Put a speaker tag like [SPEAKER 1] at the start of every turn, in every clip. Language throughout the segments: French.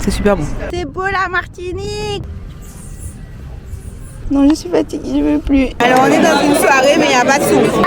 [SPEAKER 1] c'est super bon.
[SPEAKER 2] C'est beau la Martinique. Non, je suis fatiguée, je veux plus. Alors on est dans une soirée mais il n'y a pas de souffle.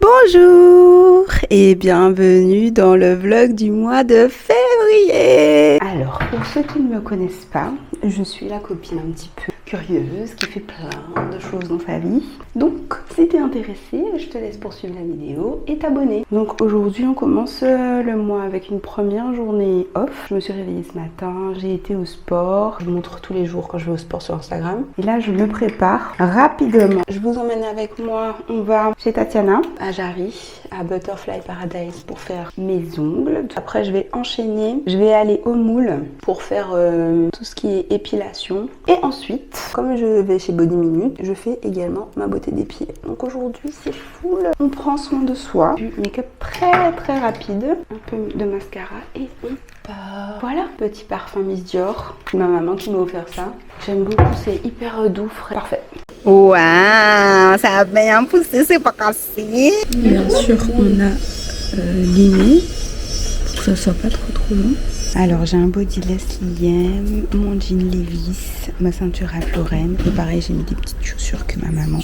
[SPEAKER 2] Bonjour et bienvenue dans le vlog du mois de février. Alors, pour ceux qui ne me connaissent pas, je suis la copine un petit peu curieuse qui fait plein de choses dans sa vie. Donc, si t'es intéressé, je te laisse poursuivre la vidéo et t'abonner. Donc aujourd'hui, on commence le mois avec une première journée off. Je me suis réveillée ce matin, j'ai été au sport. Je vous montre tous les jours quand je vais au sport sur Instagram. Et là, je me prépare rapidement. Je vous emmène avec moi. On va chez Tatiana, à Jarry, à Butterfly Paradise pour faire mes ongles. Après, je vais enchaîner. Je vais aller au moule pour faire tout ce qui est épilation. Et ensuite, comme je vais chez Body Minute, je fais également ma beauté des pieds. Donc aujourd'hui, c'est full. On prend soin de soi. Du make-up très rapide. Un peu de mascara et on part. Voilà, petit parfum Miss Dior. C'est ma maman qui m'a offert ça. J'aime beaucoup, c'est hyper doux, frais. Parfait. Waouh, ça a bien poussé, c'est pas cassé. Bien sûr, on a limé pour que ça soit pas trop long. Alors j'ai un bodyless Liam, mon jean Levi's, ma ceinture à Lorraine. Et pareil, j'ai mis des petites chaussures que ma maman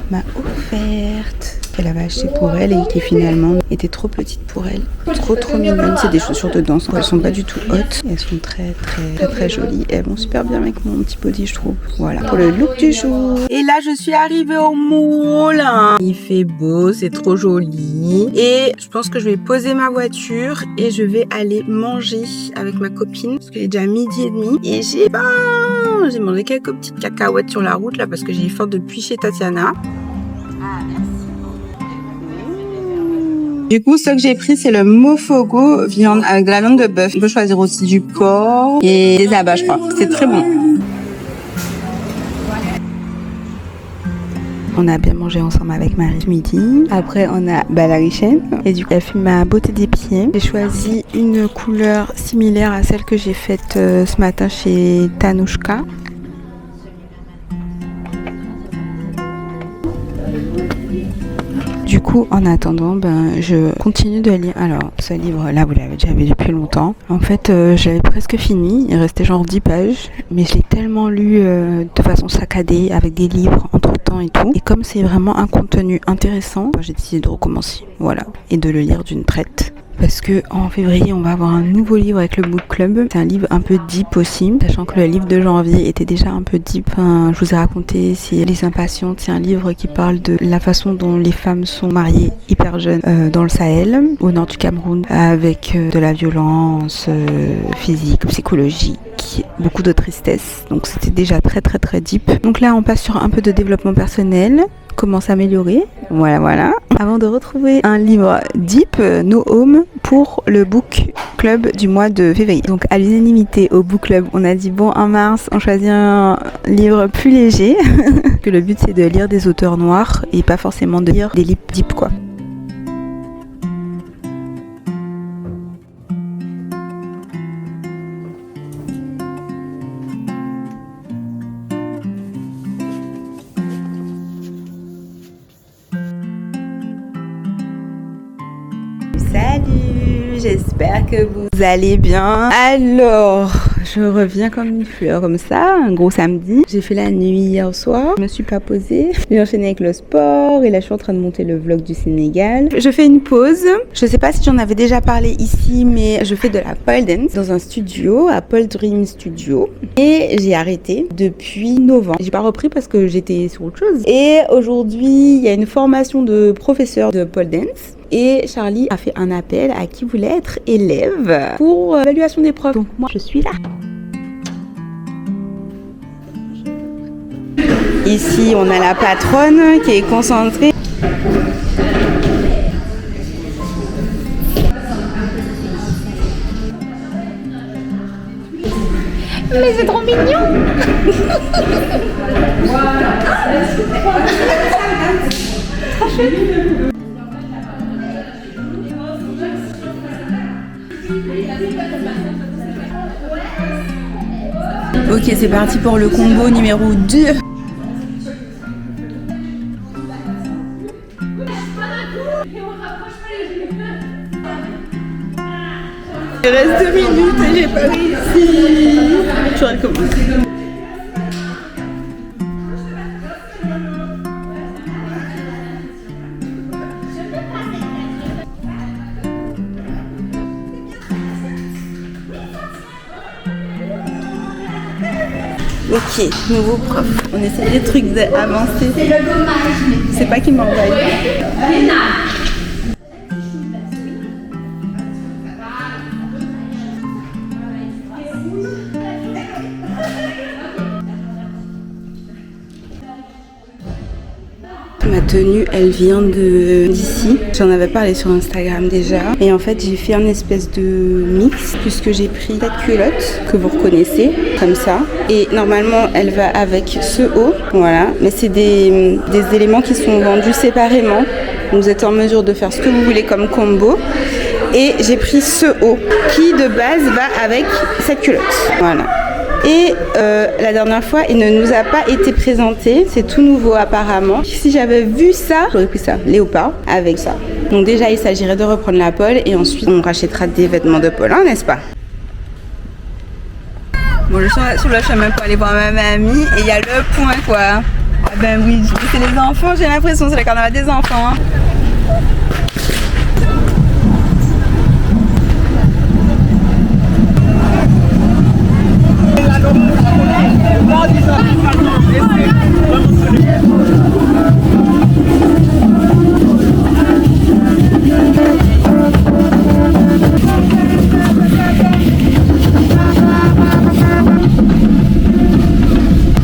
[SPEAKER 2] m'a offertes, qu'elle avait acheté pour elle et qui finalement étaient trop petites pour elle. Trop mignonnes, c'est des chaussures de danse. Elles sont pas du tout hautes, elles sont très jolies. Elles vont super bien avec mon petit body, je trouve. Voilà pour le look du jour. Et là je suis arrivée au moule. Il fait beau, c'est trop joli. Et je pense que je vais poser ma voiture et je vais aller manger avec ma copine parce qu'il est déjà 12h30 et j'ai mangé quelques petites cacahuètes sur la route là parce que j'ai eu faim depuis chez Tatiana. Du coup, ce que j'ai pris, c'est le mofogo viande avec de la viande de bœuf. On peut choisir aussi du porc et des abats, je crois. C'est très bon. On a bien mangé ensemble avec Marie ce midi. Après, on a la richesse. Et du coup, elle fait ma beauté des pieds. J'ai choisi une couleur similaire à celle que j'ai faite ce matin chez Tanushka. Du coup, en attendant, je continue de lire. Alors, ce livre-là, vous l'avez déjà vu depuis longtemps. En fait, j'avais presque fini. Il restait genre 10 pages. Mais je l'ai tellement lu de façon saccadée, avec des livres entre-temps et tout. Et comme c'est vraiment un contenu intéressant, j'ai décidé de recommencer. Voilà. Et de le lire d'une traite. Parce que en février, on va avoir un nouveau livre avec le Book Club. C'est un livre un peu deep aussi, sachant que le livre de janvier était déjà un peu deep. Je vous ai raconté, c'est Les Impatientes. C'est un livre qui parle de la façon dont les femmes sont mariées hyper jeunes dans le Sahel, au nord du Cameroun, avec de la violence physique, psychologique, beaucoup de tristesse. Donc c'était déjà très deep. Donc là, on passe sur un peu de développement personnel. Comment s'améliorer, voilà. Avant de retrouver un livre deep, No Home, pour le book club du mois de février. Donc à l'unanimité au book club, on a dit bon, en mars, on choisit un livre plus léger. Que le but c'est de lire des auteurs noirs et pas forcément de lire des livres deep quoi. Salut, j'espère que vous allez bien. Alors, je reviens comme une fleur, comme ça, un gros samedi. J'ai fait la nuit hier soir, je me suis pas posée. J'ai enchaîné avec le sport et là je suis en train de monter le vlog du Sénégal. Je fais une pause. Je sais pas si j'en avais déjà parlé ici, mais je fais de la pole dance dans un studio, à Pole Dream Studio. Et j'ai arrêté depuis novembre. J'ai pas repris parce que j'étais sur autre chose. Et aujourd'hui, il y a une formation de professeur de pole dance. Et Charlie a fait un appel à qui voulait être élève pour l'évaluation des preuves. Donc moi je suis là. Ici on a la patronne qui est concentrée. Mais c'est trop mignon. Trop chouette. Ok, c'est parti pour le combo numéro 2. Il reste 2 minutes et j'ai pas réussi. Je recommence. Ok, nouveau prof. On essaie des trucs avancés. C'est pas qui m'envoie. Ma tenue, elle vient d'ici. J'en avais parlé sur Instagram déjà. Et en fait, j'ai fait un espèce de mix puisque j'ai pris cette culotte que vous reconnaissez, comme ça. Et normalement, elle va avec ce haut. Voilà. Mais c'est des éléments qui sont vendus séparément. Vous êtes en mesure de faire ce que vous voulez comme combo. Et j'ai pris ce haut qui, de base, va avec cette culotte. Voilà. Et la dernière fois, il ne nous a pas été présenté. C'est tout nouveau apparemment. Si j'avais vu ça, j'aurais pris ça, léopard, avec ça. Donc déjà, il s'agirait de reprendre la pole et ensuite, on rachètera des vêtements de pole, hein, n'est-ce pas? Bon, je suis sur le chemin pour aller voir ma mamie et il y a le point, quoi. Ah ben oui, c'est les enfants, j'ai l'impression, c'est le carnaval des enfants. Hein.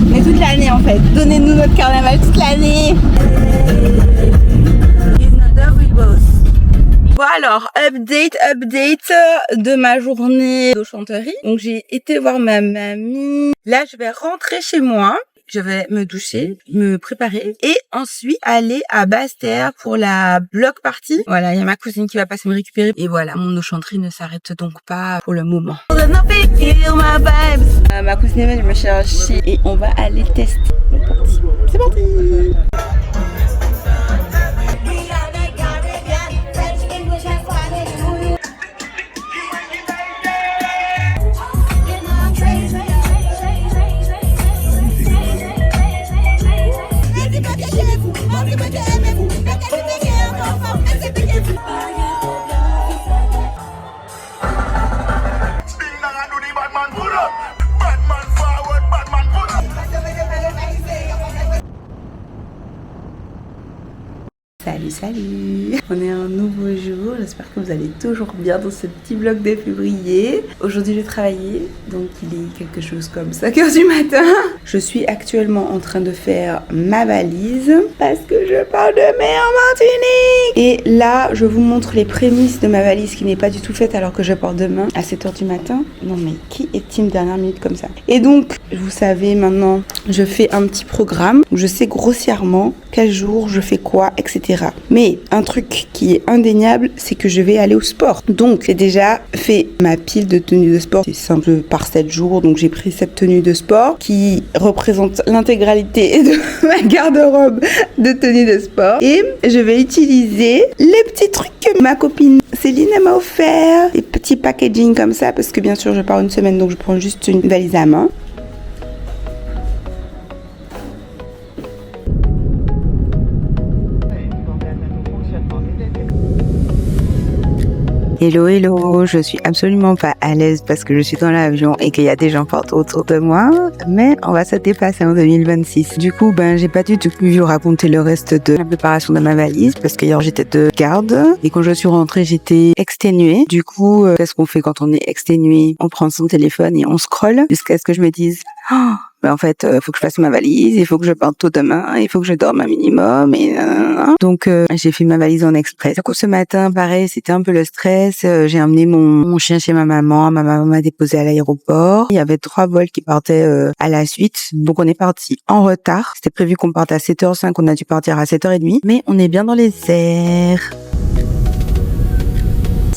[SPEAKER 2] Mais toute l'année en fait, donnez-nous notre carnaval toute l'année. Bon alors, update de ma journée de chanterie. Donc j'ai été voir ma mamie. Là je vais rentrer chez moi. Je vais me doucher, me préparer et ensuite aller à Basse-Terre pour la block party. Voilà, il y a ma cousine qui va passer me récupérer. Et voilà, mon eau chanterie ne s'arrête donc pas pour le moment. Ma cousine va me chercher et on va aller tester. C'est parti. Salut, on est un nouveau jour, j'espère que vous allez toujours bien dans ce petit vlog de février. Aujourd'hui j'ai travaillé, donc il est quelque chose comme 5h du matin. Je suis actuellement en train de faire ma valise parce que je pars demain en Martinique. Et là je vous montre les prémices de ma valise qui n'est pas du tout faite alors que je pars demain à 7h du matin. Non mais qui est team dernière minute comme ça? Et donc vous savez maintenant, je fais un petit programme où je sais grossièrement quel jour je fais quoi, etc. Mais un truc qui est indéniable, c'est que je vais aller au sport. Donc j'ai déjà fait ma pile de tenues de sport. C'est simple par 7 jours, donc j'ai pris cette tenue de sport qui représente l'intégralité de ma garde-robe de tenues de sport. Et je vais utiliser les petits trucs que ma copine Céline m'a offert. Les petits packaging comme ça, parce que bien sûr je pars une semaine, donc je prends juste une valise à main. Hello, hello, je suis absolument pas à l'aise parce que je suis dans l'avion et qu'il y a des gens partout autour de moi, mais on va se dépasser en 2026. Du coup, j'ai pas du tout pu vous raconter le reste de la préparation de ma valise parce qu'hier j'étais de garde et quand je suis rentrée, j'étais exténuée. Du coup, qu'est-ce qu'on fait quand on est exténué? On prend son téléphone et on scrolle jusqu'à ce que je me dise en fait, faut que je fasse ma valise, il faut que je parte tôt demain, il faut que je dorme un minimum et donc j'ai fait ma valise en express. Du coup, ce matin, pareil, c'était un peu le stress. J'ai emmené mon chien chez ma maman m'a déposé à l'aéroport. Il y avait 3 vols qui partaient à la suite, donc on est parti en retard. C'était prévu qu'on parte à 7h05, on a dû partir à 7h30, mais on est bien dans les airs.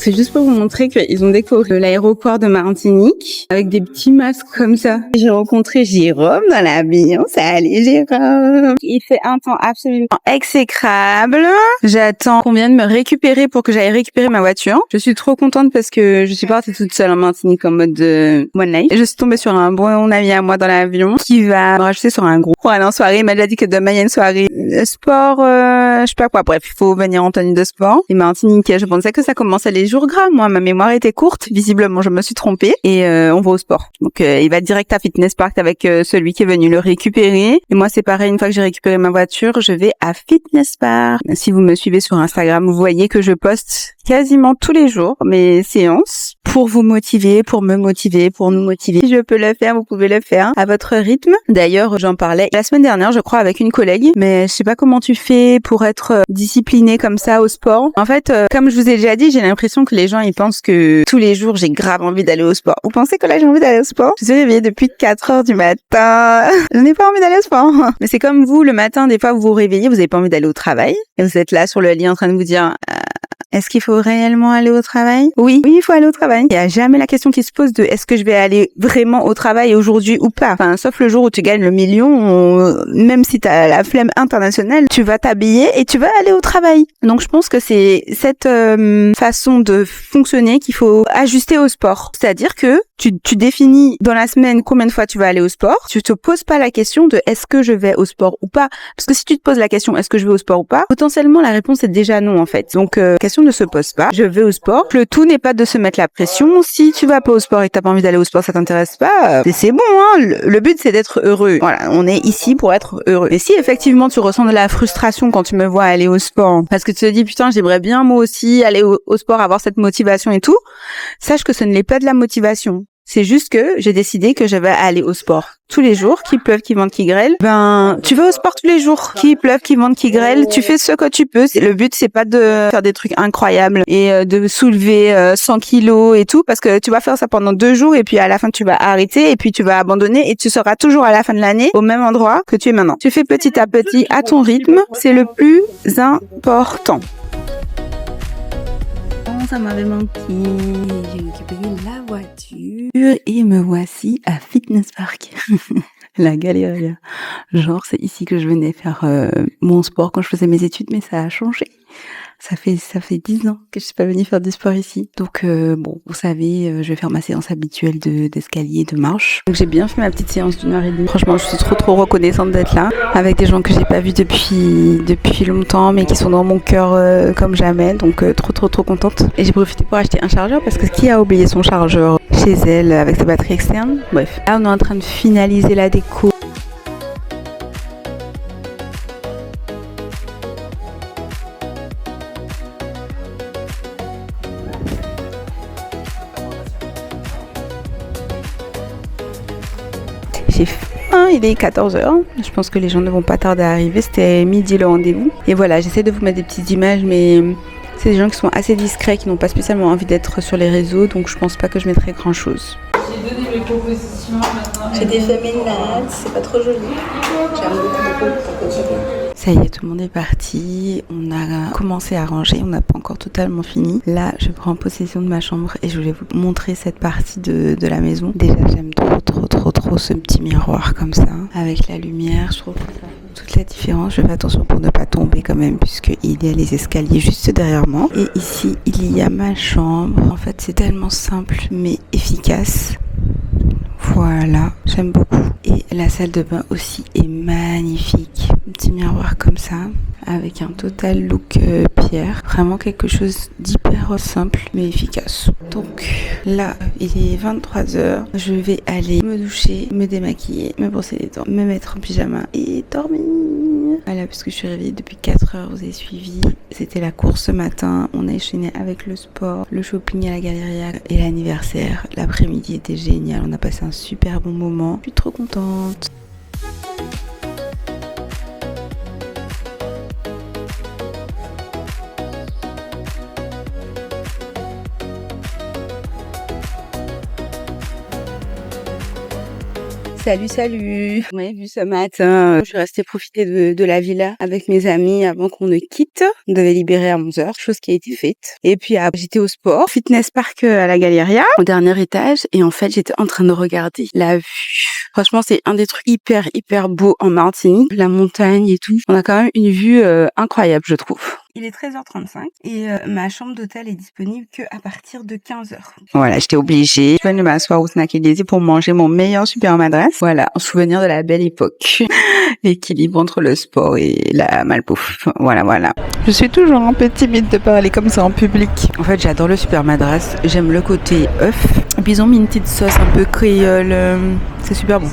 [SPEAKER 2] c'est juste pour vous montrer qu'ils ont décoré l'aéroport de Martinique avec des petits masques comme ça. J'ai rencontré Jérôme dans l'avion. Salut Jérôme. Il fait un temps absolument exécrable. J'attends qu'on vienne me récupérer pour que j'aille récupérer ma voiture. Je suis trop contente parce que je suis partie toute seule en Martinique en mode one night. Et je suis tombée sur un bon ami à moi dans l'avion qui va me rajouter sur un groupe pour aller en soirée. Il m'a déjà dit que demain il y a une soirée sport, je sais pas quoi. Bref, il faut venir en tenue de sport. Et Martinique, je pensais que ça commençait les jours gras. Moi, ma mémoire était courte. Visiblement, je me suis trompée. Et on va au sport. Donc, il va direct à Fitness Park avec celui qui est venu le récupérer. Et moi, c'est pareil. Une fois que j'ai récupéré ma voiture, je vais à Fitness Park. Si vous me suivez sur Instagram, vous voyez que je poste quasiment tous les jours mes séances pour vous motiver, pour me motiver, pour nous motiver. Si je peux le faire, vous pouvez le faire à votre rythme. D'ailleurs, j'en parlais la semaine dernière, je crois, avec une collègue. Mais je sais pas comment tu fais pour être discipliné comme ça au sport. En fait, comme je vous ai déjà dit, j'ai l'impression que les gens, ils pensent que tous les jours, j'ai grave envie d'aller au sport. Vous pensez que là, j'ai envie d'aller au sport? Je suis réveillée depuis 4 heures du matin. Je n'ai pas envie d'aller au sport. Mais c'est comme vous, le matin, des fois, vous vous réveillez, vous avez pas envie d'aller au travail. Et vous êtes là sur le lit en train de vous dire... Est-ce qu'il faut réellement aller au travail? Oui, il faut aller au travail. Il n'y a jamais la question qui se pose de est-ce que je vais aller vraiment au travail aujourd'hui ou pas. Enfin, sauf le jour où tu gagnes le million, même si tu as la flemme internationale, tu vas t'habiller et tu vas aller au travail. Donc je pense que c'est cette façon de fonctionner qu'il faut ajuster au sport. C'est-à-dire que tu définis dans la semaine combien de fois tu vas aller au sport. Tu te poses pas la question de est-ce que je vais au sport ou pas. Parce que si tu te poses la question est-ce que je vais au sport ou pas, potentiellement la réponse est déjà non en fait. Donc question ne se pose pas. Je vais au sport. Le tout n'est pas de se mettre la pression. Si tu vas pas au sport et que t'as pas envie d'aller au sport, ça t'intéresse pas, c'est bon hein. Le but c'est d'être heureux. Voilà, on est ici pour être heureux. Et si effectivement tu ressens de la frustration quand tu me vois aller au sport, parce que tu te dis putain j'aimerais bien moi aussi aller au sport, avoir cette motivation et tout, sache que ce ne l'est pas de la motivation. C'est juste que j'ai décidé que je vais aller au sport tous les jours, qu'il pleuve, qu'il vente, qu'il grêle. Ben, tu vas au sport tous les jours, qu'il pleuve, qu'il vente, qu'il grêle. Tu fais ce que tu peux. Le but, c'est pas de faire des trucs incroyables et de soulever 100 kilos et tout, parce que tu vas faire ça pendant 2 jours et puis à la fin, tu vas arrêter et puis tu vas abandonner et tu seras toujours à la fin de l'année au même endroit que tu es maintenant. Tu fais petit à petit à ton rythme. C'est le plus important. Ça m'avait manqué. J'ai récupéré la voiture et me voici à Fitness Park. La Galeria. Genre, c'est ici que je venais faire mon sport quand je faisais mes études, mais ça a changé. Ça fait 10 ans que je suis pas venue faire du sport ici. Donc bon, vous savez, je vais faire ma séance habituelle d'escalier, de marche. Donc j'ai bien fait ma petite séance d'1h30. Franchement, je suis trop reconnaissante d'être là avec des gens que j'ai pas vus depuis longtemps, mais qui sont dans mon cœur comme jamais. Donc trop contente. Et j'ai profité pour acheter un chargeur parce que qui a oublié son chargeur chez elle avec sa batterie externe? Bref, là on est en train de finaliser la déco. J'ai faim, il est 14h. Je pense que les gens ne vont pas tarder à arriver. C'était midi le rendez-vous. Et voilà, j'essaie de vous mettre des petites images, mais c'est des gens qui sont assez discrets, qui n'ont pas spécialement envie d'être sur les réseaux, donc je pense pas que je mettrai grand chose.
[SPEAKER 1] J'ai donné mes propositions maintenant.
[SPEAKER 2] J'ai des féminades, c'est pas trop joli. J'aime beaucoup. Ça y est, tout le monde est parti. On a commencé à ranger, on n'a pas encore totalement fini. Là, je prends possession de ma chambre et je voulais vous montrer cette partie de la maison. Déjà, j'aime trop ce petit miroir comme ça, avec la lumière. Je trouve que ça fait toute la différence. Je fais attention pour ne pas tomber quand même, puisqu'il y a les escaliers juste derrière moi. Et ici, il y a ma chambre. En fait, c'est tellement simple mais efficace. Voilà, j'aime beaucoup. Et la salle de bain aussi est magnifique. Un petit miroir comme ça, avec un total look pierre. Vraiment quelque chose d'hyper simple mais efficace. Donc là, il est 23h. Je vais aller me doucher, me démaquiller, me brosser les dents, me mettre en pyjama et dormir. Voilà, parce que je suis réveillée depuis 4 heures, vous avez suivi. C'était la course ce matin. On a enchaîné avec le sport, le shopping à la Galeria et l'anniversaire. L'après-midi était génial. On a passé un super bon moment. Je suis trop contente. Salut, salut. Vous m'avez vu ce matin, je suis restée profiter de la villa avec mes amis avant qu'on ne quitte. On devait libérer à 11h, chose qui a été faite. Et puis après, j'étais au sport, fitness park à la Galleria, au dernier étage. Et en fait, j'étais en train de regarder la vue. Franchement, c'est un des trucs hyper beau en Martinique. La montagne et tout. On a quand même une vue incroyable, je trouve. Il est 13h35 et ma chambre d'hôtel est disponible que à partir de 15h. Voilà, j'étais obligée. Je viens de m'asseoir au Snack Élysée pour manger mon meilleur super madras. Voilà, en souvenir de la belle époque. L'équilibre entre le sport et la malbouffe. Voilà. Je suis toujours un peu timide de parler comme ça en public. En fait, j'adore le super madras. J'aime le côté œuf. Et puis ils ont mis une petite sauce un peu créole. C'est super bon.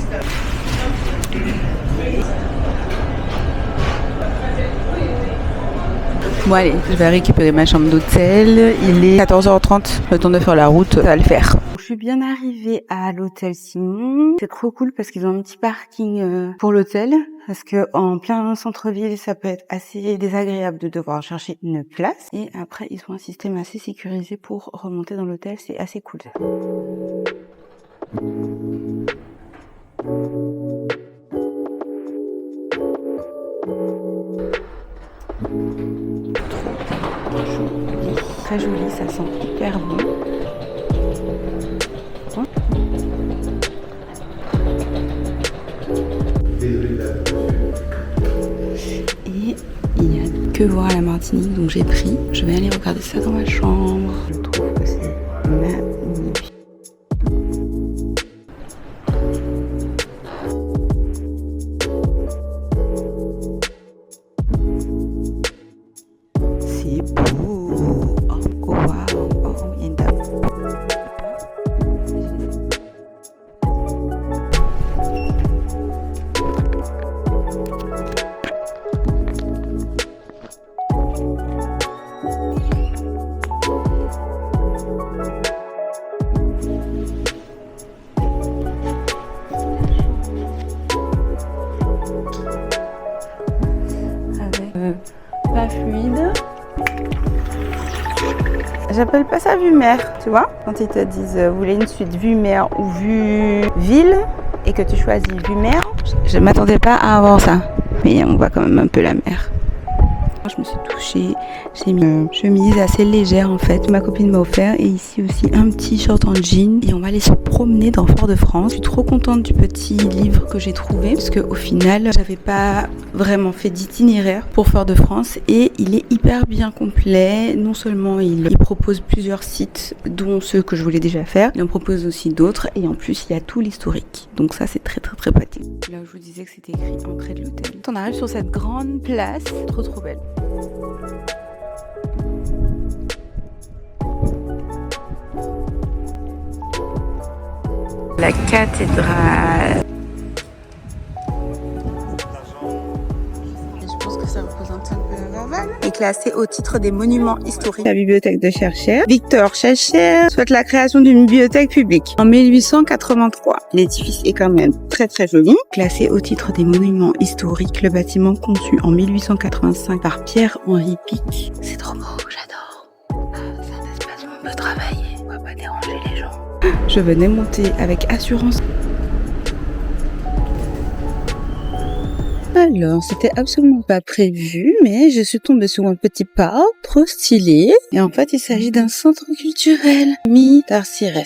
[SPEAKER 2] Bon allez, je vais récupérer ma chambre d'hôtel. Il est 14h30, le temps de faire la route, ça va le faire. Je suis bien arrivée à l'hôtel Simon. C'est trop cool parce qu'ils ont un petit parking pour l'hôtel. Parce que en plein centre-ville, ça peut être assez désagréable de devoir chercher une place. Et après, ils ont un système assez sécurisé pour remonter dans l'hôtel. C'est assez cool. Très joli, ça sent hyper bon. Et il n'y a que voir à la Martinique, donc j'ai pris. Je vais aller regarder ça dans ma chambre. Je trouve que c'est magnifique. C'est beau. Oh wow. Oh, il y a une dame. Pas fluide. J'appelle pas ça vue mer, tu vois. Quand ils te disent vous voulez une suite vue mer ou vue ville et que tu choisis vue mer, je m'attendais pas à avoir ça. Mais on voit quand même un peu la mer. Je me suis touchée, j'ai mis une chemise assez légère en fait, ma copine m'a offert, et ici aussi un petit short en jean, et on va aller se promener dans Fort-de-France. Je suis trop contente du petit livre que j'ai trouvé parce qu'au final j'avais pas vraiment fait d'itinéraire pour Fort-de-France et il est hyper bien complet. Non seulement il propose plusieurs sites dont ceux que je voulais déjà faire, il en propose aussi d'autres et en plus il y a tout l'historique, donc ça c'est très pratique. Là où je vous disais que c'était écrit entrée de l'hôtel. On arrive sur cette grande place, trop belle. La cathédrale. Je pense que ça représente un peu Laval. Est classée au titre des monuments historiques. La bibliothèque de Cherchères. Victor Schœlcher souhaite la création d'une bibliothèque publique en 1883. L'édifice est quand même très joli. Classé au titre des monuments historiques, le bâtiment conçu en 1885 par Pierre-Henri Pic. C'est trop beau, j'adore. C'est un espace où on peut travailler. On va pas déranger les gens. Je venais monter avec assurance. Alors, c'était absolument pas prévu, mais je suis tombée sur un petit parc trop stylé. Et en fait, il s'agit d'un centre culturel, Mi-Tarcires.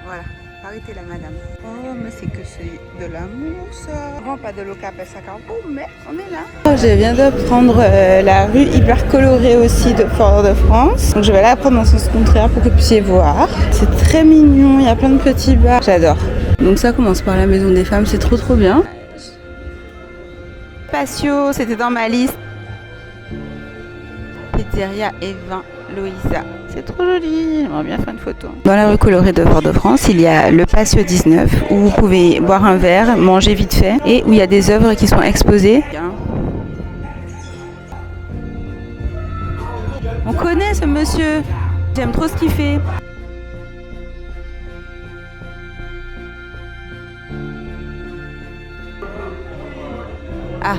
[SPEAKER 2] Voilà, arrêtez la madame. Oh, mais c'est que c'est de l'amour, ça. Vraiment pas de l'eau qu'appelle ça carbo, mais on est là. Je viens de prendre la rue hyper colorée aussi de Fort-de-France. Donc je vais la prendre dans sens contraire pour que vous puissiez voir. C'est très mignon, il y a plein de petits bars. J'adore. Donc ça commence par la maison des femmes, c'est trop bien. Patio, c'était dans ma liste. Pizzeria et vin Loïsa. C'est trop joli, j'aimerais bien faire une photo. Dans la rue colorée de Fort-de-France, il y a le Patio 19 où vous pouvez boire un verre, manger vite fait et où il y a des œuvres qui sont exposées. On connaît ce monsieur, j'aime trop ce qu'il fait. Ah,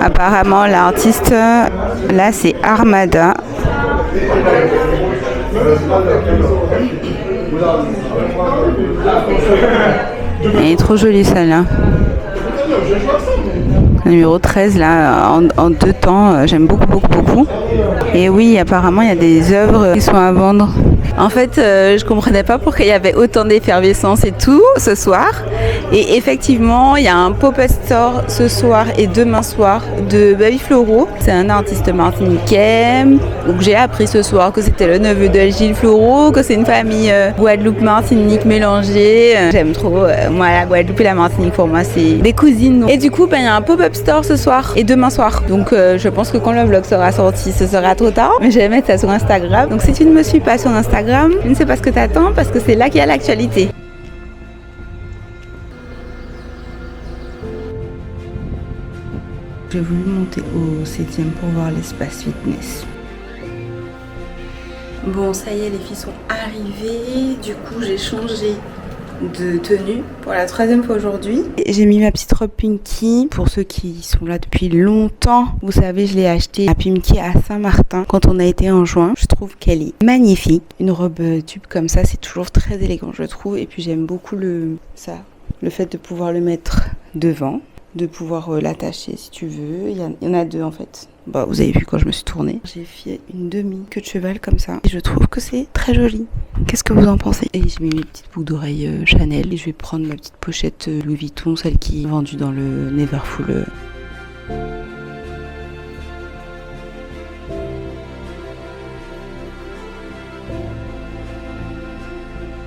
[SPEAKER 2] apparemment l'artiste là c'est Armada. Elle est trop jolie celle-là. Le numéro 13 là, en 2 temps, j'aime beaucoup. Et oui, apparemment il y a des œuvres qui sont à vendre. En fait, je comprenais pas pourquoi il y avait autant d'effervescence et tout ce soir. Et effectivement, il y a un pop-up store ce soir et demain soir de Baby Floro. C'est un artiste martiniquais. Donc j'ai appris ce soir que c'était le neveu de Gilles Floro, que c'est une famille Guadeloupe-Martinique mélangée. J'aime trop. Moi, la Guadeloupe et la Martinique, pour moi, c'est des cousines. Et du coup, il y a un pop-up store ce soir et demain soir. Donc je pense que quand le vlog sera sorti, ce sera trop tard. Mais je vais mettre ça sur Instagram. Donc si tu ne me suis pas sur Instagram, je ne sais pas ce que t'attends parce que c'est là qu'il y a l'actualité. J'ai voulu monter au 7e pour voir l'espace fitness. Bon, ça y est, les filles sont arrivées. Du coup, j'ai changé de tenue pour la 3e fois aujourd'hui. J'ai mis ma petite robe Pinky. Pour ceux qui sont là depuis longtemps, vous savez, je l'ai achetée à Pinky à Saint-Martin quand on a été en juin. Je trouve qu'elle est magnifique. Une robe tube comme ça, c'est toujours très élégant, je trouve. Et puis j'aime beaucoup le fait de pouvoir le mettre devant, de pouvoir l'attacher si tu veux. Il y en a 2 en fait. Bah, vous avez vu quand je me suis tournée. J'ai fait une demi queue de cheval comme ça. Et je trouve que c'est très joli. Qu'est-ce que vous en pensez? Et j'ai mis mes petites boucles d'oreilles Chanel. Et je vais prendre ma petite pochette Louis Vuitton, celle qui est vendue dans le Neverfull.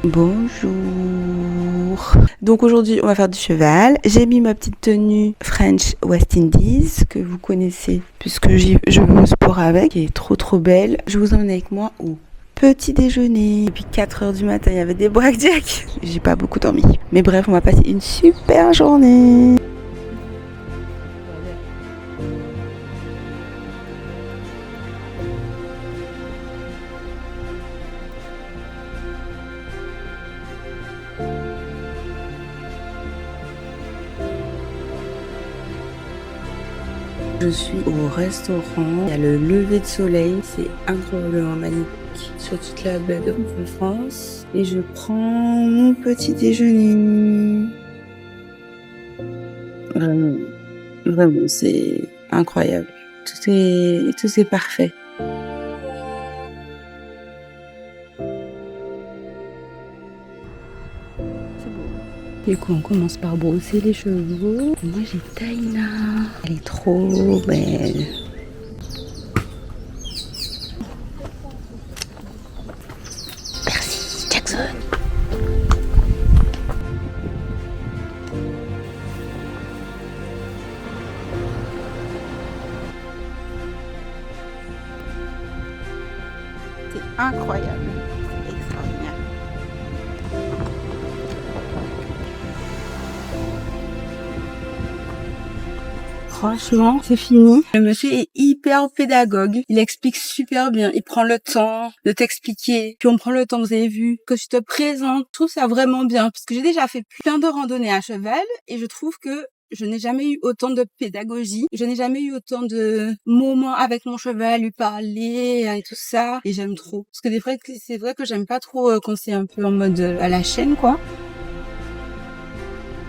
[SPEAKER 2] Bonjour. Donc aujourd'hui on va faire du cheval. J'ai mis ma petite tenue French West Indies que vous connaissez puisque je vais au sport avec, qui est trop belle. Je vous emmène avec moi au petit déjeuner. Depuis 4h du matin il y avait des blackjack. J'ai pas beaucoup dormi. Mais bref, on va passer une super journée. Je suis au restaurant, il y a le lever de soleil, c'est incroyablement magnifique sur toute la baie de France. Et je prends mon petit déjeuner. Vraiment, c'est incroyable. Tout est parfait. Du coup, on commence par brosser les cheveux. Moi, j'ai Taïna. Elle est trop belle. Merci, Jackson. C'est incroyable. C'est extraordinaire. Franchement, c'est fini. Le monsieur est hyper pédagogue. Il explique super bien. Il prend le temps de t'expliquer. Puis on prend le temps, vous avez vu, que je te présente. Je trouve ça vraiment bien. Parce que j'ai déjà fait plein de randonnées à cheval. Et je trouve que je n'ai jamais eu autant de pédagogie. Je n'ai jamais eu autant de moments avec mon cheval, lui parler et tout ça. Et j'aime trop. Parce que des fois, c'est vrai que j'aime pas trop quand c'est un peu en mode à la chaîne, quoi.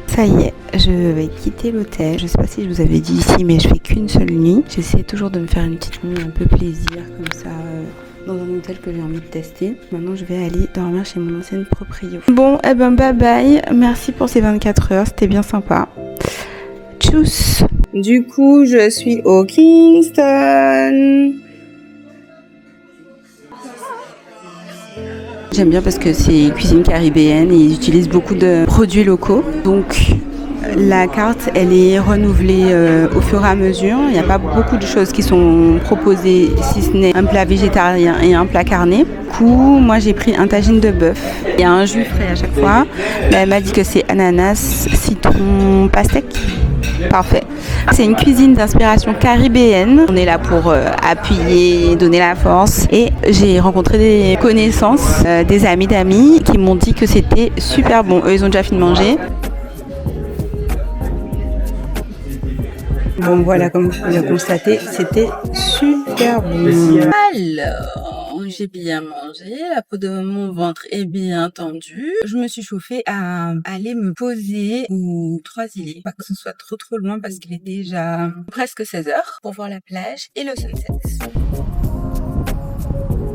[SPEAKER 2] Ça y est, je vais quitter l'hôtel. Je sais pas si je vous avais dit ici, mais je fais qu'une seule nuit. J'essaie toujours de me faire une petite nuit un peu plaisir, comme ça, dans un hôtel que j'ai envie de tester. Maintenant, je vais aller dormir chez mon ancienne proprio. Bon, eh ben bye bye. Merci pour ces 24 heures, c'était bien sympa. Tchuss. Du coup, je suis au Kingston. J'aime bien parce que c'est cuisine caribéenne et ils utilisent beaucoup de produits locaux. Donc la carte, elle est renouvelée au fur et à mesure. Il n'y a pas beaucoup de choses qui sont proposées, si ce n'est un plat végétarien et un plat carné. Du coup, moi j'ai pris un tagine de bœuf. Il y a un jus frais à chaque fois. Là, elle m'a dit que c'est ananas, citron, pastèque. Parfait. C'est une cuisine d'inspiration caribéenne. On est là pour appuyer, donner la force. Et j'ai rencontré des connaissances, des amis d'amis qui m'ont dit que c'était super bon. Eux, ils ont déjà fini de manger. Bon, voilà, comme vous pouvez le constater, c'était super bon. Alors... j'ai bien mangé, la peau de mon ventre est bien tendue. Je me suis chauffée à aller me poser aux Trois-Îlets. Pas que ce soit trop loin parce qu'il est déjà presque 16 heures pour voir la plage et le sunset.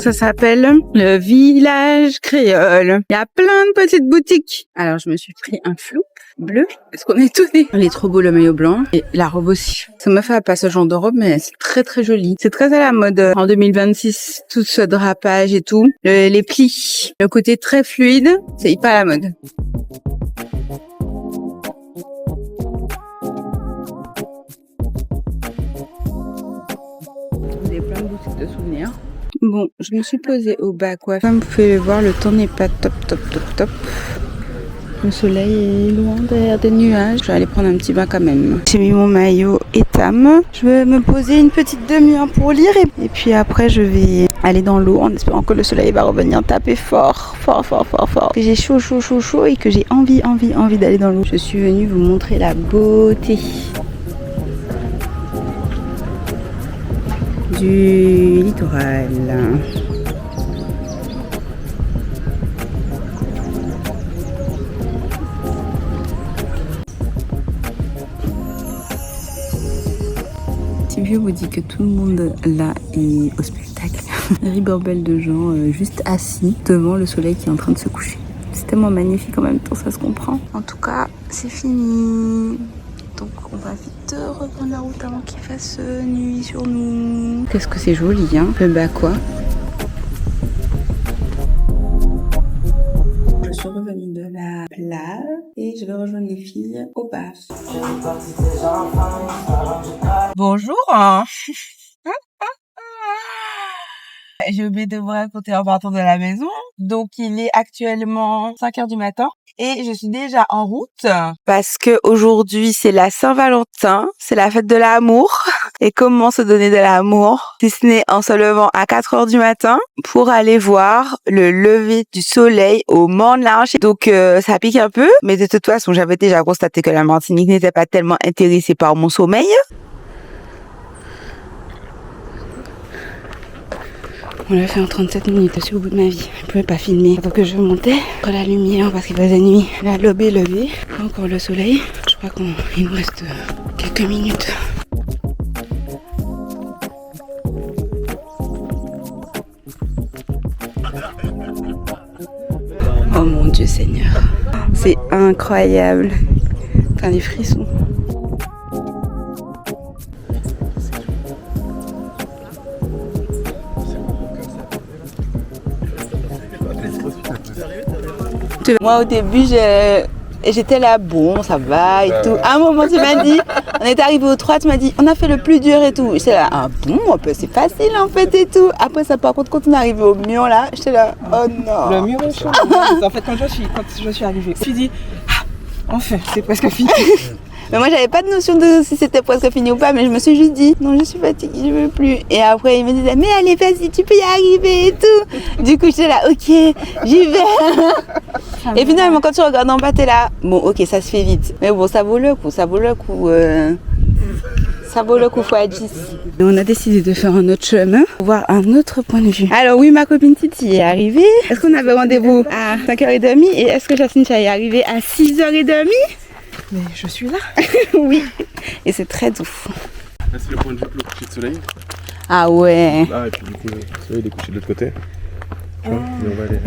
[SPEAKER 2] Ça s'appelle le village créole. Il y a plein de petites boutiques. Alors, je me suis pris un flou bleu. Est-ce qu'on est tous nés? Il est trop beau le maillot blanc et la robe aussi. Ça me fait pas ce genre de robe, mais c'est très joli. C'est très à la mode en 2026. Tout ce drapage et tout. Les plis. Le côté très fluide. C'est hyper à la mode. Il y a plein de boutiques de souvenirs. Bon, je me suis posée au bas coiffe. Comme vous pouvez le voir, le temps n'est pas top. Le soleil est loin derrière des nuages. Je vais aller prendre un petit bain quand même. J'ai mis mon maillot Etam. Je vais me poser une petite demi-heure pour lire et puis après je vais aller dans l'eau en espérant que le soleil va revenir taper fort. Que j'ai chaud et que j'ai envie d'aller dans l'eau. Je suis venue vous montrer la beauté du littoral. Sylvie vous dit que tout le monde là est au spectacle. Ribambelle de gens juste assis devant le soleil qui est en train de se coucher. C'est tellement magnifique en même temps, ça se comprend. En tout cas, c'est fini. Donc on va vite reprendre la route avant qu'il fasse nuit sur nous. Qu'est-ce que c'est joli, hein, le bas quoi. Je suis revenue de la plage et je vais rejoindre les filles au bar. Bonjour. J'ai oublié de vous raconter en partant de la maison. Donc, il est actuellement 5 heures du matin et je suis déjà en route parce que aujourd'hui, c'est la Saint-Valentin. C'est la fête de l'amour. Et comment se donner de l'amour si ce n'est en se levant à 4 heures du matin pour aller voir le lever du soleil au Morne-Larche. Donc, ça pique un peu. Mais de toute façon, j'avais déjà constaté que la Martinique n'était pas tellement intéressée par mon sommeil. On l'a fait en 37 minutes, je suis au bout de ma vie. Je ne pouvais pas filmer. Donc je montais pour la lumière parce qu'il faisait nuit. La l'aube est levée, encore le soleil. Je crois qu'il nous reste quelques minutes. Oh mon Dieu Seigneur, c'est incroyable. T'as des frissons. Moi au début j'étais là, bon ça va et tout. À un moment tu m'as dit, on est arrivé au 3, tu m'as dit on a fait le plus dur et tout. J'étais là, ah bon, c'est facile en fait et tout. Après ça par contre quand on est arrivé au mur là, j'étais là, oh non.
[SPEAKER 3] Le mur est chaud. En fait quand je suis arrivée, je me suis dit, ah, enfin c'est presque fini.
[SPEAKER 2] Mais moi j'avais pas de notion de si c'était presque fini ou pas, mais je me suis juste dit non je suis fatiguée, je veux plus. Et après il me disait mais allez vas-y tu peux y arriver et tout. Du coup j'étais là ok j'y vais. Et finalement quand tu regardes en bas t'es là bon ok ça se fait vite. Mais bon ça vaut le coup, ça vaut le coup x10. On a décidé de faire un autre chemin pour voir un autre point de vue. Alors oui ma copine Titi est arrivée. Est-ce qu'on avait rendez-vous à 5h30 et est-ce que Jacinthe est arrivée à 6h30?
[SPEAKER 3] Mais je suis là.
[SPEAKER 2] Oui, et c'est très doux.
[SPEAKER 4] Là, c'est le point de vue pour le coucher de soleil.
[SPEAKER 2] Ah ouais.
[SPEAKER 4] Ah, et puis du coup, le soleil est couché de l'autre côté. Tu vois, mais on va aller.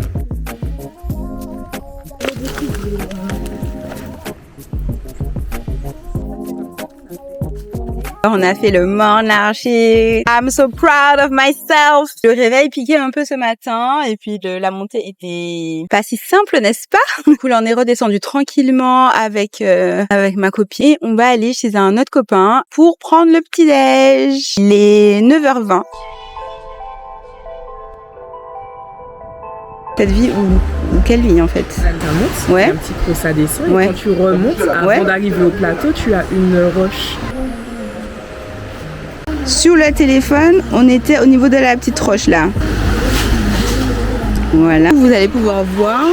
[SPEAKER 2] On a fait le Morne-Larche. I'm so proud of myself. Le réveil piquait un peu ce matin et puis la montée était pas si simple, n'est-ce pas? Du coup, là, on est redescendu tranquillement avec ma copine. Et on va aller chez un autre copain pour prendre le petit-déj. Il est 9h20. Cette vie ou quelle vie en fait?
[SPEAKER 3] Ça monte,
[SPEAKER 2] ouais.
[SPEAKER 3] Un petit peu ça descend
[SPEAKER 2] ouais.
[SPEAKER 3] Et quand tu remontes, avant d'arriver au plateau, tu as une roche.
[SPEAKER 2] Sur le téléphone, on était au niveau de la petite roche là. Voilà. Vous allez pouvoir voir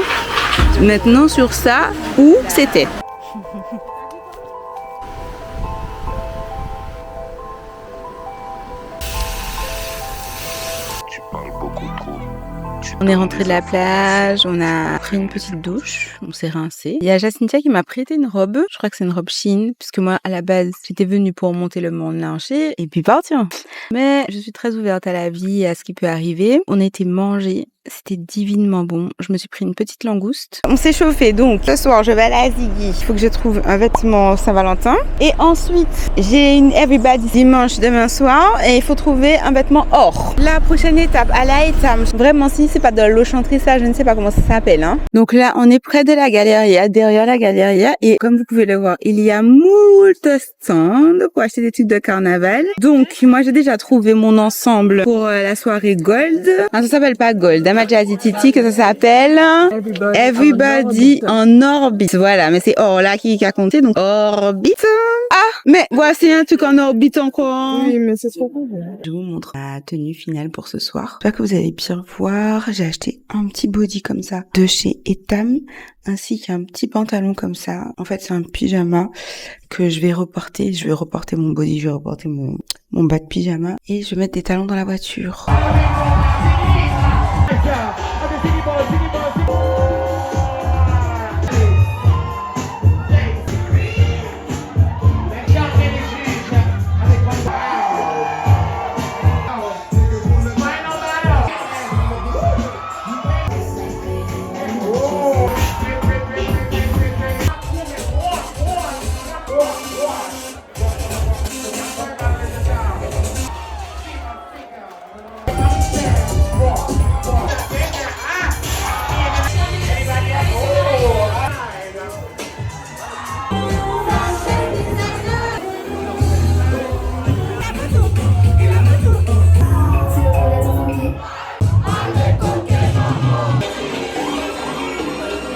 [SPEAKER 2] maintenant sur ça où c'était.
[SPEAKER 5] Tu parles beaucoup trop.
[SPEAKER 2] On est rentré de la plage, on a pris une petite douche, on s'est rincé. Il y a Jacintia qui m'a prêté une robe, je crois que c'est une robe Shein, puisque moi à la base j'étais venue pour monter le Mont Blanc et puis partir. Mais je suis très ouverte à la vie et à ce qui peut arriver. On a été manger. C'était divinement bon. Je me suis pris une petite langouste. On s'est chauffé, donc ce soir je vais aller à Ziggy. Il faut que je trouve un vêtement Saint-Valentin. Et ensuite, j'ai une Everybody dimanche demain soir. Et il faut trouver un vêtement or. La prochaine étape, à la étape. Vraiment, si c'est pas de l'enchanterie, ça, je ne sais pas comment ça s'appelle. Hein. Donc là, on est près de la Galeria, derrière la Galeria. Et comme vous pouvez le voir, il y a moult stands pour acheter des trucs de carnaval. Donc, moi, j'ai déjà trouvé mon ensemble pour la soirée Gold. Non, ça s'appelle pas Gold. Jazzy Titi, que ça s'appelle Everybody en orbite. Voilà, mais c'est or là qui a compté, donc orbite. Ah, mais voici un truc en orbite encore.
[SPEAKER 3] Oui, mais c'est trop cool.
[SPEAKER 2] Je vous montre la tenue finale pour ce soir. J'espère que vous allez bien voir. J'ai acheté un petit body comme ça de chez Etam, ainsi qu'un petit pantalon comme ça. En fait, c'est un pyjama que je vais reporter. Je vais reporter mon body, je vais reporter mon bas de pyjama et je vais mettre des talons dans la voiture.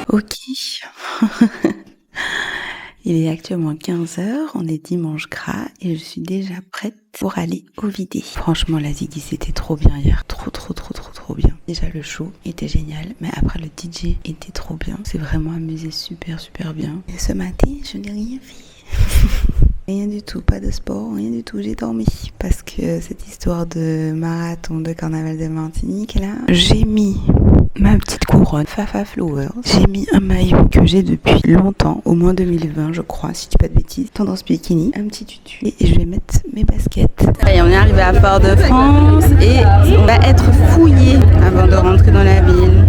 [SPEAKER 2] Ok. Il est actuellement 15h, on est dimanche gras et je suis déjà prête pour aller au vidé. Franchement, la Ziggy, c'était trop bien hier. Trop bien. Déjà, le show était génial, mais après, le DJ était trop bien. C'est vraiment amusé super bien. Et ce matin, je n'ai rien fait. Rien du tout, pas de sport, rien du tout, j'ai dormi. Parce que cette histoire de marathon de carnaval de Martinique, là, j'ai mis ma petite couronne Fafa Flowers. J'ai mis un maillot que j'ai depuis longtemps, au moins 2020 je crois, si je dis pas de bêtises. Tendance bikini, un petit tutu et je vais mettre mes baskets. Et on est arrivé à Fort-de-France et on va être fouillé avant de rentrer dans la ville.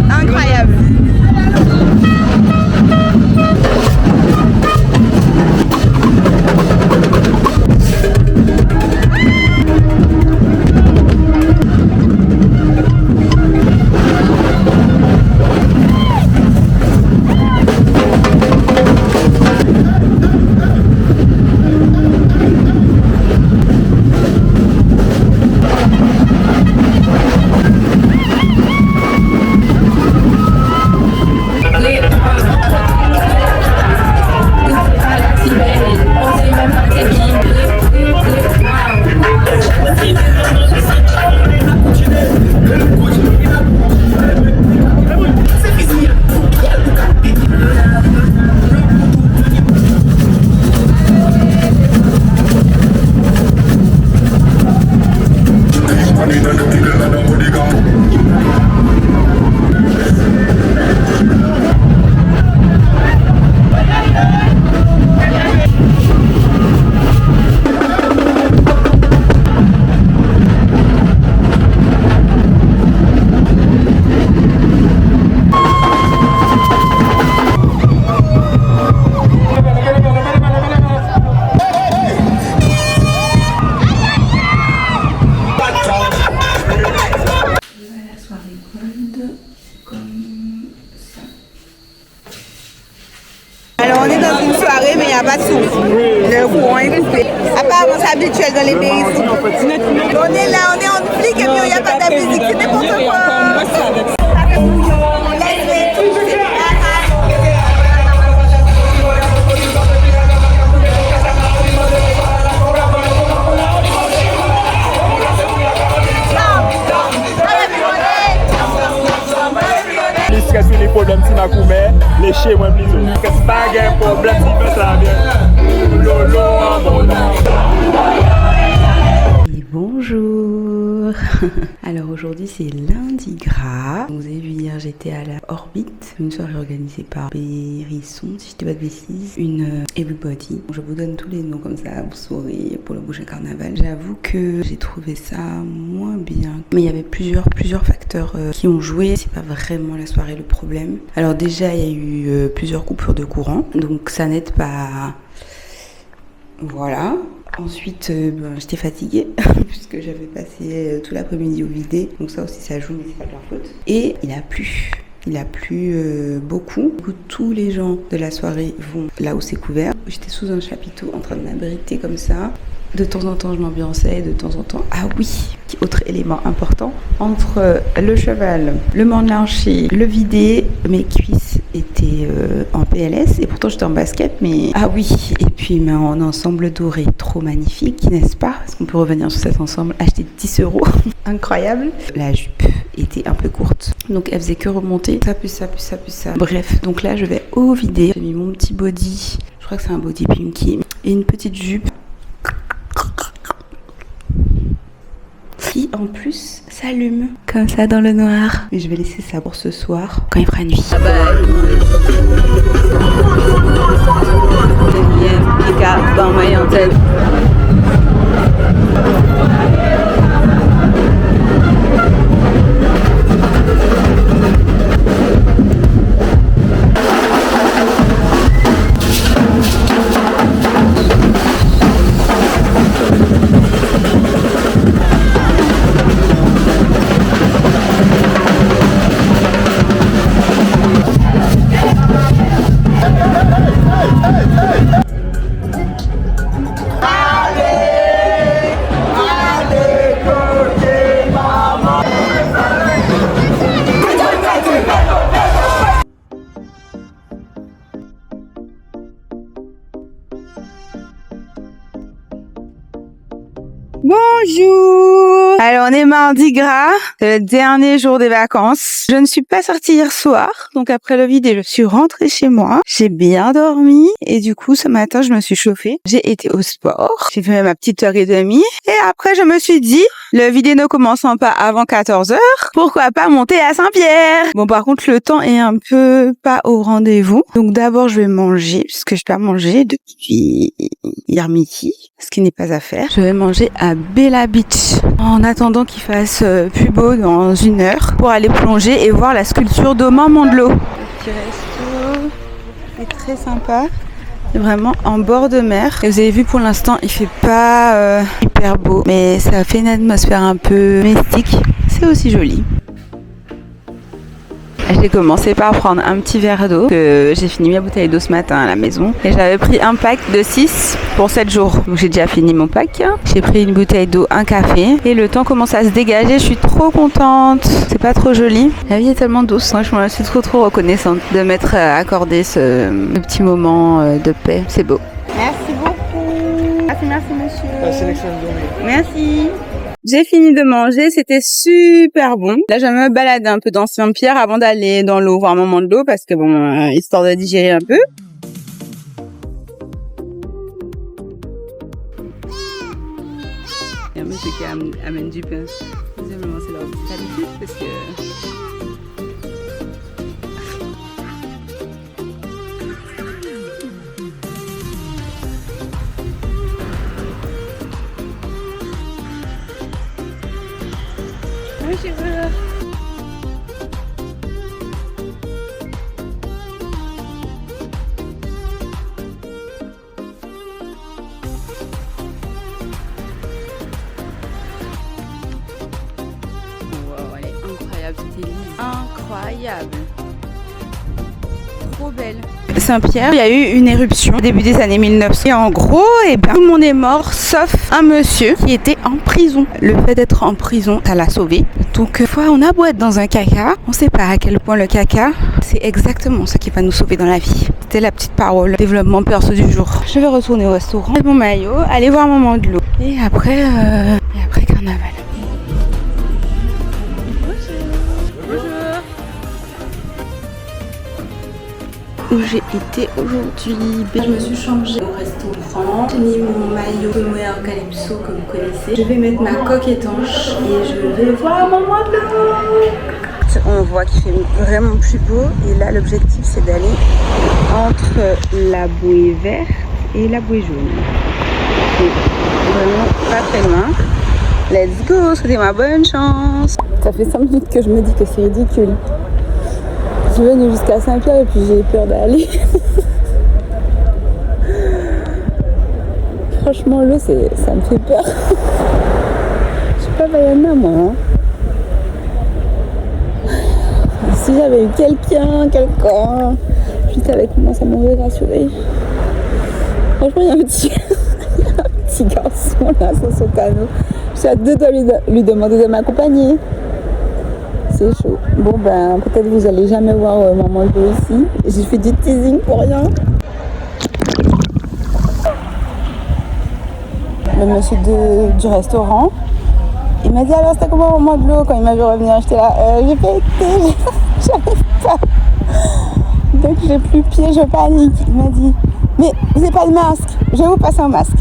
[SPEAKER 2] Incroyable. Alors on est dans une soirée mais il n'y a pas de souffle. Le courant est coupé. Apparemment c'est habituel dans les pays. On est là, on est en flic et puis il n'y a pas de musique, c'est n'importe quoi.
[SPEAKER 5] Les problèmes, c'est les chez moi, plutôt. Parce que c'est pas un problème.
[SPEAKER 2] Alors aujourd'hui c'est lundi gras. Vous avez vu hier j'étais à la Orbite, une soirée organisée par Bérisson, si je dis pas de bêtises, une Everybody. Je vous donne tous les noms comme ça, vous saurez pour le prochain carnaval. J'avoue que j'ai trouvé ça moins bien. Mais il y avait plusieurs facteurs qui ont joué. C'est pas vraiment la soirée le problème. Alors déjà il y a eu plusieurs coupures de courant, donc ça n'aide pas. Voilà. Ensuite, j'étais fatiguée puisque j'avais passé tout l'après-midi au vidé. Donc ça aussi ça joue, mais c'est pas de leur faute. Et il a plu. Il a plu beaucoup. Du coup, tous les gens de la soirée vont là où c'est couvert. J'étais sous un chapiteau en train de m'abriter comme ça. De temps en temps, je m'ambiançais. De temps en temps, ah oui, autre élément important. Entre le cheval, le manche, le vidé, mes cuisses étaient en PLS. Et pourtant, j'étais en basket. Mais ah oui. Et puis, en ensemble doré, trop magnifique, n'est-ce pas? Parce qu'on peut revenir sur cet ensemble, acheter 10 €. Incroyable. La jupe était un peu courte. Donc, elle faisait que remonter. Ça, plus ça, plus ça, plus ça. Bref, donc là, je vais au vidé. J'ai mis mon petit body. Je crois que c'est un body pinky. Et une petite jupe. Qui en plus s'allume comme ça dans le noir. Mais je vais laisser ça pour ce soir quand il fera nuit. Ah bah, dans ma antenne. Bonjour! Alors on est mardi gras, c'est le dernier jour des vacances. Je ne suis pas sortie hier soir, donc après le vidéo, je suis rentrée chez moi. J'ai bien dormi et du coup ce matin je me suis chauffée. J'ai été au sport, j'ai fait ma petite heure et demie et après je me suis dit, le vidéo ne commençant pas avant 14h, pourquoi pas monter à Saint-Pierre? Bon par contre le temps est un peu pas au rendez-vous, donc d'abord je vais manger puisque je dois manger depuis hier midi, ce qui n'est pas à faire. Je vais manger à Bella Beach en attendant qu'il fasse plus beau dans 1 heure pour aller plonger et voir la sculpture d'Omar Mondelot. Le petit resto est très sympa, c'est vraiment en bord de mer et vous avez vu pour l'instant il fait pas hyper beau mais ça fait une atmosphère un peu mystique, c'est aussi joli. J'ai commencé par prendre un petit verre d'eau, que j'ai fini ma bouteille d'eau ce matin à la maison. Et j'avais pris un pack de 6 pour 7 jours. Donc j'ai déjà fini mon pack. J'ai pris une bouteille d'eau, un café. Et le temps commence à se dégager, je suis trop contente. C'est pas trop joli. La vie est tellement douce, hein. Je me suis trop reconnaissante de m'être accordé ce petit moment de paix. C'est beau. Merci beaucoup. Merci monsieur.
[SPEAKER 4] Passez une excellente journée.
[SPEAKER 2] Merci. J'ai fini de manger, c'était super bon. Là, je vais me balader un peu dans Saint-Pierre avant d'aller dans l'eau, voir Maman de l'eau, parce que bon, histoire de digérer un peu. Il y a un monsieur qui amène du pain. Visiblement, c'est leur habitude, parce que... Wow, elle est incroyable, c'était incroyable. Trop belle. Saint-Pierre, il y a eu une éruption au début des années 1900. Et en gros, tout le monde est mort sauf un monsieur qui était en prison. Le fait d'être en prison, ça l'a sauvé. Donc, fois on a beau être dans un caca, on sait pas à quel point le caca, c'est exactement ce qui va nous sauver dans la vie. C'était la petite parole, développement perso du jour. Je vais retourner au restaurant, mettre mon maillot, aller voir Maman de l'eau. Et après carnaval. où j'ai été aujourd'hui. Je me suis changée au restaurant. J'ai mis mon maillot Moët Calypso que vous connaissez. Je vais mettre ma coque étanche et je vais voir Maman de l'eau. On voit qu'il fait vraiment plus beau et là l'objectif c'est d'aller entre la bouée verte et la bouée jaune. C'est vraiment pas très loin. Let's go, souhaitez-moi bonne chance. Ça fait 5 minutes que je me dis que c'est ridicule. Je suis venue jusqu'à Saint-Pierre et puis j'ai peur d'aller. Franchement, l'eau, ça me fait peur. Je suis pas Vaiana, moi. Si j'avais eu quelqu'un juste avec moi, ça m'aurait rassurée. Franchement, il y a un petit garçon là sur son canot. Je suis à deux doigts lui demander de m'accompagner. C'est chaud. Bon ben peut-être vous allez jamais voir Maman de l'eau ici. J'ai fait du teasing pour rien. Le monsieur du restaurant, il m'a dit alors c'était comment Maman de l'eau quand il m'a vu revenir. J'étais là, j'ai pas été, j'arrive pas. Donc j'ai plus pied, je panique. Il m'a dit mais vous n'avez pas de masque, je vais vous passer un masque.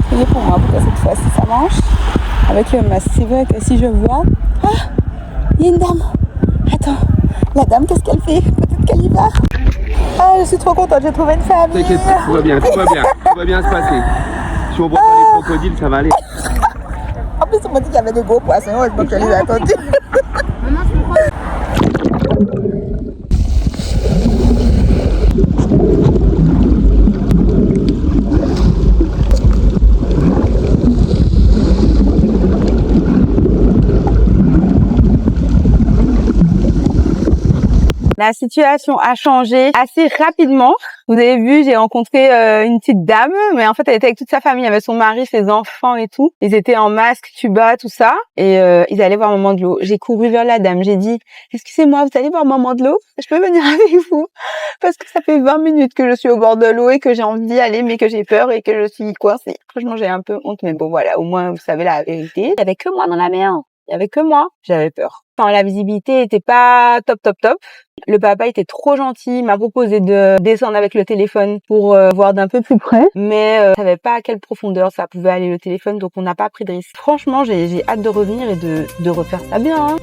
[SPEAKER 2] C'est pour moi pour que cette fois-ci ça marche. Avec le masque, c'est vrai que si je vois, il y a une dame. Attends, la dame qu'est-ce qu'elle fait? Peut-être qu'elle y va. Ah, je suis trop contente, j'ai trouvé une famille.
[SPEAKER 4] T'inquiète, tout va bien se passer. Si on voit pas les crocodiles, ça va aller.
[SPEAKER 2] En plus, on m'a dit qu'il y avait des gros poissons, heureusement que je les ai attendus. La situation a changé assez rapidement. Vous avez vu, j'ai rencontré une petite dame, mais en fait, elle était avec toute sa famille, elle avait son mari, ses enfants et tout. Ils étaient en masque, tuba, tout ça, et ils allaient voir Maman de l'eau. J'ai couru vers la dame, j'ai dit « Excusez-moi, vous allez voir Maman de l'eau? Je peux venir avec vous? Parce que ça fait 20 minutes que je suis au bord de l'eau et que j'ai envie d'y aller, mais que j'ai peur et que je suis coincée. » Franchement, j'ai un peu honte, mais bon, voilà, au moins, vous savez la vérité. Il y avait que moi dans la mer. Il y avait que moi. J'avais peur. Enfin, la visibilité était pas top. Le papa était trop gentil, m'a proposé de descendre avec le téléphone pour voir d'un peu plus près, mais je savais pas à quelle profondeur ça pouvait aller le téléphone, donc on n'a pas pris de risque. Franchement, j'ai hâte de revenir et de refaire ça bien. Hein.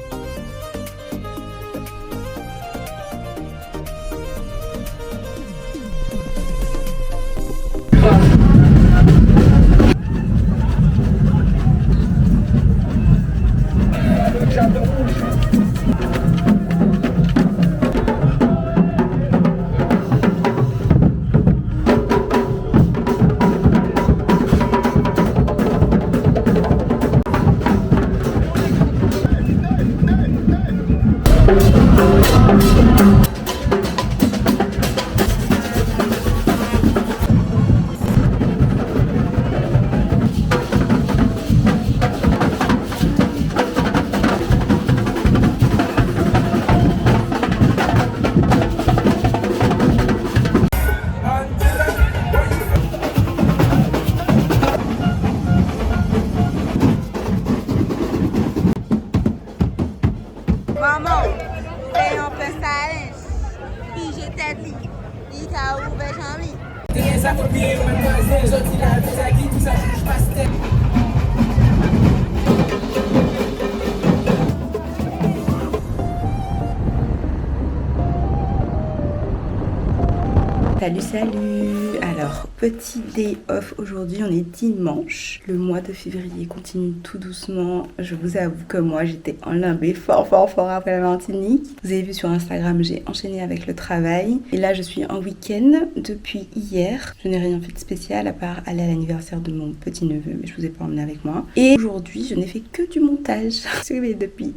[SPEAKER 2] Salut. Alors, petit day off aujourd'hui, on est dimanche. Le mois de février continue tout doucement. Je vous avoue que moi, j'étais en limbé fort après la Martinique. Vous avez vu sur Instagram, j'ai enchaîné avec le travail. Et là, je suis en week-end depuis hier. Je n'ai rien fait de spécial à part aller à l'anniversaire de mon petit-neveu, mais je vous ai pas emmené avec moi. Et aujourd'hui, je n'ai fait que du montage. Je suis réveillée depuis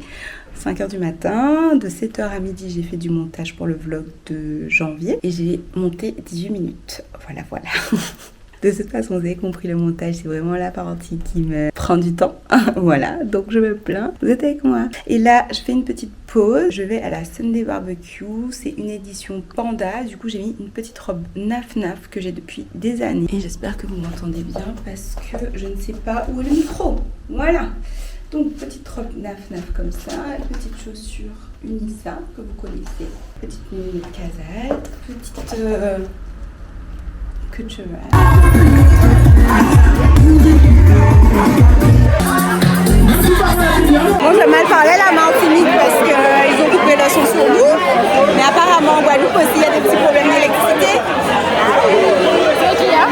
[SPEAKER 2] 5h du matin, de 7h à midi j'ai fait du montage pour le vlog de janvier et j'ai monté 18 minutes, voilà. De toute façon vous avez compris, le montage c'est vraiment la partie qui me prend du temps, voilà, donc je me plains, vous êtes avec moi. Et là je fais une petite pause, je vais à la Sunday Barbecue, c'est une édition panda, du coup j'ai mis une petite robe naf que j'ai depuis des années et j'espère que vous m'entendez bien parce que je ne sais pas où est le micro, voilà. Donc petite robe naf comme ça, petite chaussure Unisa que vous connaissez, petite mini casette, petite queue de cheval. Bon, j'ai mal parlé la Martinique parce qu'ils ont coupé le son sur nous, mais apparemment en Guadeloupe aussi il y a des petits problèmes d'électricité.
[SPEAKER 5] C'est qui là?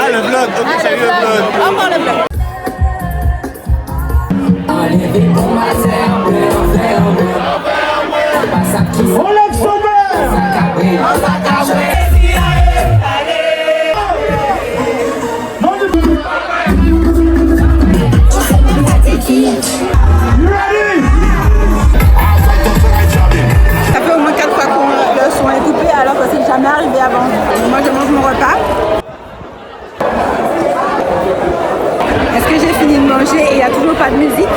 [SPEAKER 6] Ah, le vlog, ok, salut le vlog.
[SPEAKER 2] Encore le vlog.
[SPEAKER 6] Enlève son
[SPEAKER 2] Ça fait au moins 4 fois que le son est coupé alors que c'est jamais arrivé avant. Moi je mange mon repas. Est-ce que j'ai fini de manger et il n'y a toujours pas de musique?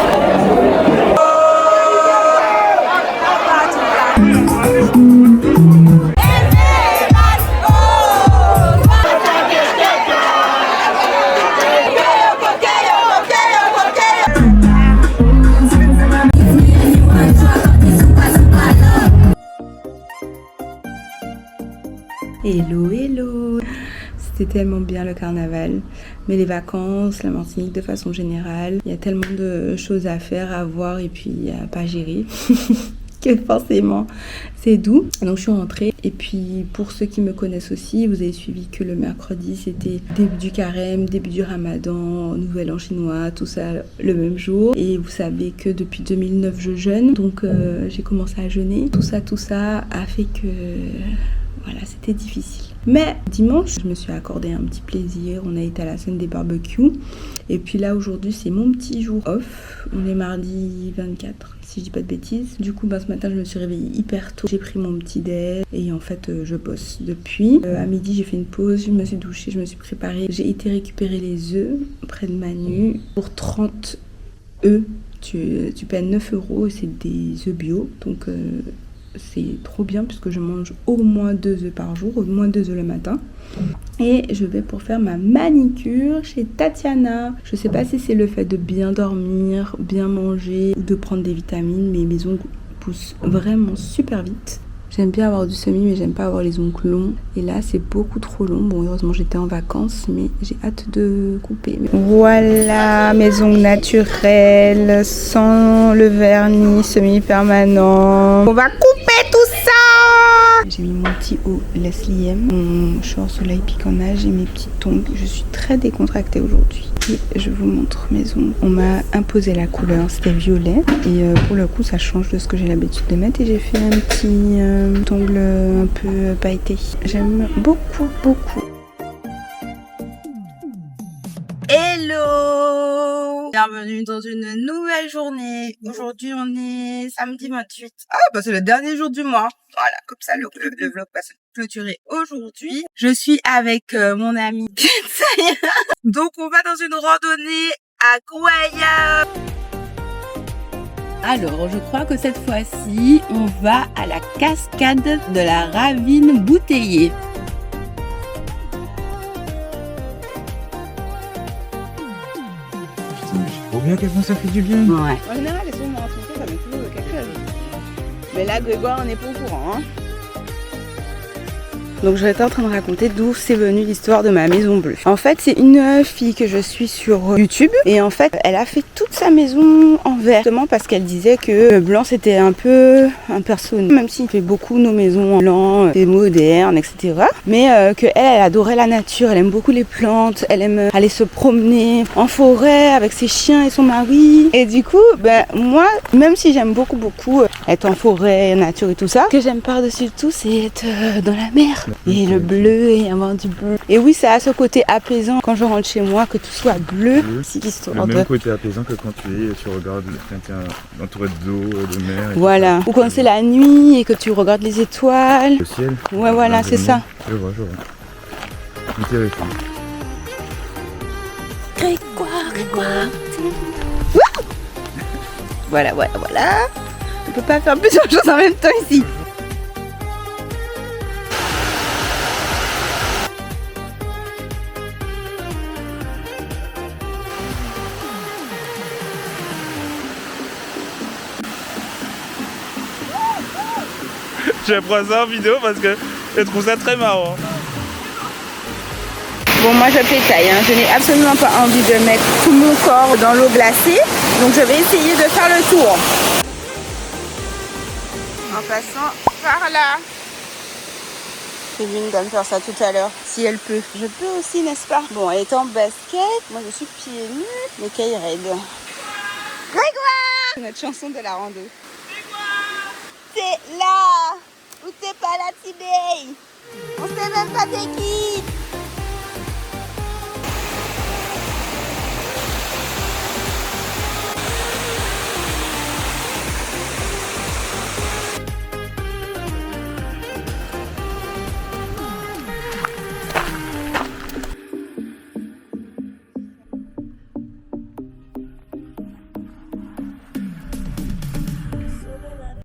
[SPEAKER 2] Hello, hello! C'était tellement bien le carnaval, mais les vacances, la Martinique de façon générale, il y a tellement de choses à faire, à voir et puis à pas gérer que forcément c'est doux. Donc je suis rentrée et puis pour ceux qui me connaissent aussi, vous avez suivi que le mercredi c'était début du carême, début du ramadan, nouvel an chinois, tout ça le même jour. Et vous savez que depuis 2009 je jeûne, donc j'ai commencé à jeûner. Tout ça a fait que... Voilà, c'était difficile. Mais dimanche, je me suis accordé un petit plaisir. On a été à la scène des barbecues. Et puis là, aujourd'hui, c'est mon petit jour off. On est mardi 24, si je dis pas de bêtises. Du coup, ce matin, je me suis réveillée hyper tôt. J'ai pris mon petit déj et en fait, je bosse depuis. À midi, j'ai fait une pause. Je me suis douchée, je me suis préparée. J'ai été récupérer les œufs auprès de Manu. Pour 30 œufs, tu paies 9 € et c'est des œufs bio. Donc... c'est trop bien puisque je mange au moins 2 œufs par jour, au moins 2 œufs le matin. Et je vais pour faire ma manicure chez Tatiana. Je sais pas si c'est le fait de bien dormir, bien manger ou de prendre des vitamines, mais mes ongles poussent vraiment super vite. J'aime bien avoir du semi, mais j'aime pas avoir les ongles longs. Et là, c'est beaucoup trop long. Bon, heureusement, j'étais en vacances, mais j'ai hâte de couper. Voilà, mes ongles naturels, sans le vernis semi-permanent. On va couper tout ça! J'ai mis mon petit haut Leslie M, mon short soleil piquant-nage et mes petites tongs. Je suis très décontractée aujourd'hui. Et je vous montre mes ongles. On m'a imposé la couleur, c'était violet. Et pour le coup, ça change de ce que j'ai l'habitude de mettre. Et j'ai fait un petit ongle un peu pailleté. J'aime beaucoup, beaucoup. Hello! Bienvenue dans une nouvelle journée. Aujourd'hui, on est samedi 28. Ah, c'est le dernier jour du mois. Voilà, comme ça, le vlog va se clôturer aujourd'hui. Je suis avec mon ami Kensaya. Donc, on va dans une randonnée à Kouaya. Alors, je crois que cette fois-ci, on va à la cascade de la Ravine Bouteillée.
[SPEAKER 6] Trop bien, quel point ça fait du bien.
[SPEAKER 2] Ouais. En général, les sons rencontrés, ça met toujours quelque chose. Mais là, Grégoire, on n'est pas au courant. Hein. Donc j'étais en train de raconter d'où c'est venu l'histoire de ma maison bleue. En fait, c'est une fille que je suis sur YouTube et en fait, elle a fait toute sa maison en vert, justement parce qu'elle disait que le blanc c'était un peu impersonnel, même s'il fait beaucoup nos maisons en blanc, c'est moderne, etc. Mais que elle adorait la nature, elle aime beaucoup les plantes, elle aime aller se promener en forêt avec ses chiens et son mari. Et du coup, moi, même si j'aime beaucoup être en forêt, nature et tout ça, ce que j'aime par-dessus tout, c'est être dans la mer. Et le bleu et avoir du bleu. Et oui, ça a ce côté apaisant quand je rentre chez moi, que tout soit bleu. C'est l'histoire
[SPEAKER 6] le même côté apaisant que quand tu regardes, quand tu es entouré d'eau, de mer.
[SPEAKER 2] Voilà. Ou quand c'est la nuit et que tu regardes les étoiles.
[SPEAKER 6] Le ciel.
[SPEAKER 2] Ouais, voilà, c'est ça.
[SPEAKER 6] Je vois. Intéressant.
[SPEAKER 2] Grégoire. Voilà. On peut pas faire plusieurs choses en même temps ici.
[SPEAKER 6] Je prends ça en vidéo parce que je trouve ça très marrant.
[SPEAKER 2] Bon, moi je pétaille, hein. Je n'ai absolument pas envie de mettre tout mon corps dans l'eau glacée. Donc je vais essayer de faire le tour. En passant par là. J'ai vu une dame faire ça tout à l'heure. Si elle peut. Je peux aussi, n'est-ce pas? Bon, elle est en basket. Moi je suis pieds nus. Les cailles raides. Grégoire! Notre chanson de la rando. Grégoire! T'es là! Ou t'es pas là, Tibé? On sait même pas t'es qui?